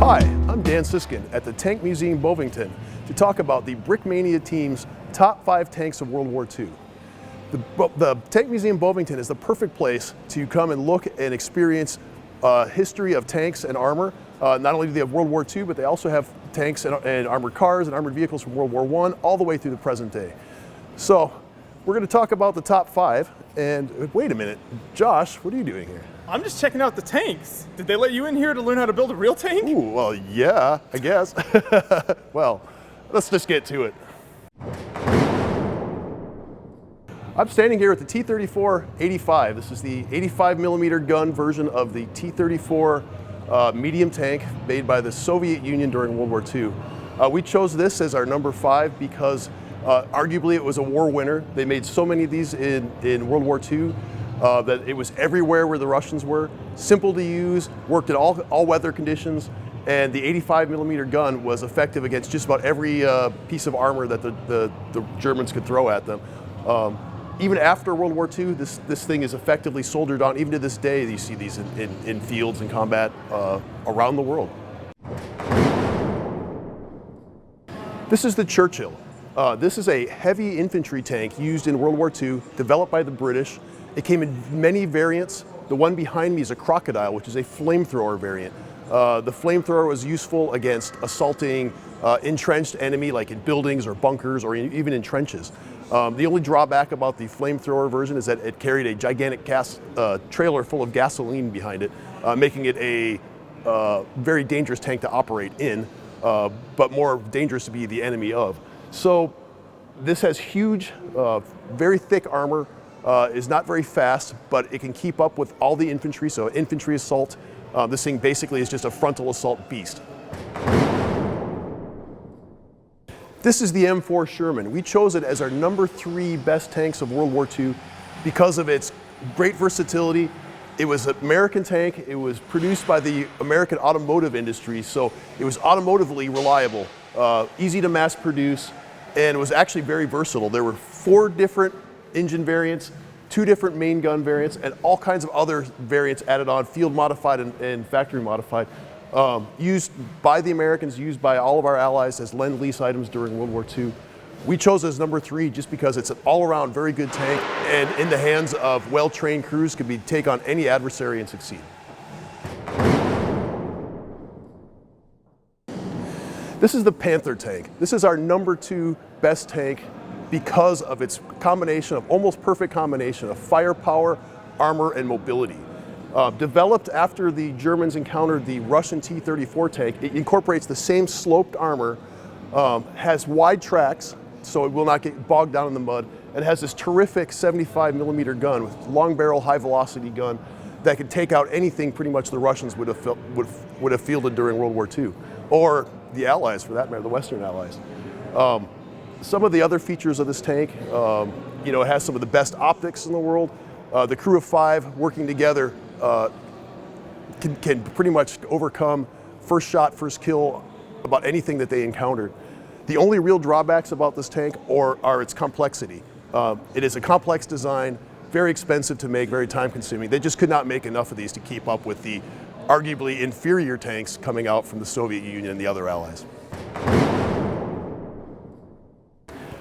Hi, I'm Dan Siskin at the Tank Museum Bovington to talk about the Brickmania team's top 5 tanks of World War II. The Tank Museum Bovington is the perfect place to come and look and experience history of tanks and armor. Not only do they have World War II, but they also have tanks and armored cars and armored vehicles from World War I all the way through the present day. So we're going to talk about the top 5. And wait a minute, Josh, what are you doing here? I'm just checking out the tanks. Did they let you in here to learn how to build a real tank? Ooh, well, yeah, I guess. Well, let's just get to it. I'm standing here at the T-34-85. This is the 85mm gun version of the T-34 medium tank made by the Soviet Union during World War II. We chose this as our number 5 because arguably it was a war winner. They made so many of these in World War II that it was everywhere where the Russians were. Simple to use, worked in all weather conditions, and the 85mm gun was effective against just about every piece of armor that the Germans could throw at them. Even after World War II, this thing is effectively soldered on. Even to this day, you see these in fields and combat around the world. This is the Churchill. This is a heavy infantry tank used in World War II, developed by the British. It came in many variants. The one behind me is a Crocodile, which is a flamethrower variant. The flamethrower was useful against assaulting entrenched enemy, like in buildings or bunkers or even in trenches. The only drawback about the flamethrower version is that it carried a gigantic trailer full of gasoline behind it, making it a very dangerous tank to operate in, but more dangerous to be the enemy of. So this has huge, very thick armor, is not very fast, but it can keep up with all the infantry, so infantry assault. This thing basically is just a frontal assault beast. This is the M4 Sherman. We chose it as our number 3 best tanks of World War II because of its great versatility. It was an American tank. It was produced by the American automotive industry, so it was automotively reliable, easy to mass produce, and was actually very versatile. There were 4 different engine variants, 2 different main gun variants, and all kinds of other variants added on, field modified and factory modified. Used by the Americans, used by all of our allies as Lend-Lease items during World War II. We chose it as number 3 just because it's an all-around very good tank, and in the hands of well-trained crews could take on any adversary and succeed. This is the Panther tank. This is our number 2 best tank because of its combination of almost perfect combination of firepower, armor, and mobility. Developed after the Germans encountered the Russian T-34 tank, it incorporates the same sloped armor, has wide tracks so it will not get bogged down in the mud, and has this terrific 75mm gun with long barrel, high velocity gun that could take out anything pretty much the Russians would have fielded during World War II, or the Allies for that matter, the Western Allies. Some of the other features of this tank, it has some of the best optics in the world. The crew of 5 working together can pretty much overcome first shot, first kill about anything that they encountered. The only real drawbacks about this tank are its complexity. It is a complex design, very expensive to make, very time consuming. They just could not make enough of these to keep up with the arguably inferior tanks coming out from the Soviet Union and the other allies.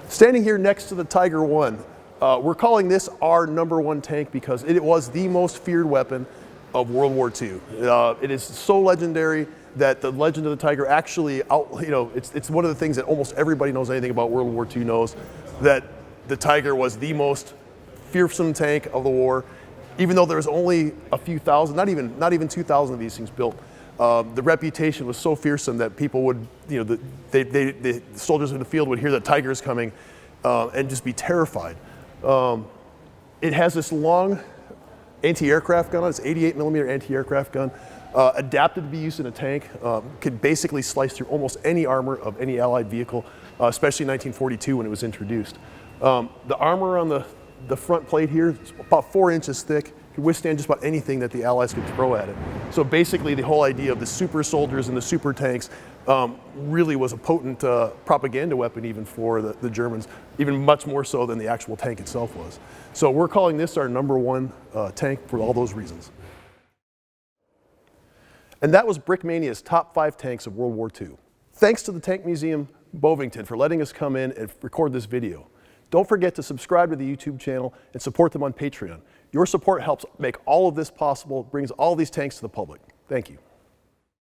Standing here next to the Tiger I, we're calling this our number 1 tank because it was the most feared weapon of World War II. It is so legendary that the legend of the Tiger actually, it's one of the things that almost everybody knows anything about World War II knows, that the Tiger was the most fearsome tank of the war. Even though there was only a few thousand, not even 2,000 of these things built, the reputation was so fearsome that people would, the soldiers in the field would hear that Tiger is coming and just be terrified. It has this long anti-aircraft gun on it. It's 88mm anti-aircraft gun, adapted to be used in a tank. Could basically slice through almost any armor of any Allied vehicle, especially in 1942 when it was introduced. The armor on the front plate here is about 4 inches thick. Could withstand just about anything that the Allies could throw at it. So basically the whole idea of the super soldiers and the super tanks really was a potent propaganda weapon even for the Germans, even much more so than the actual tank itself was. So we're calling this our number 1 tank for all those reasons. And that was Brickmania's top 5 tanks of World War II. Thanks to the Tank Museum Bovington for letting us come in and record this video. Don't forget to subscribe to the YouTube channel and support them on Patreon. Your support helps make all of this possible, brings all these tanks to the public. Thank you.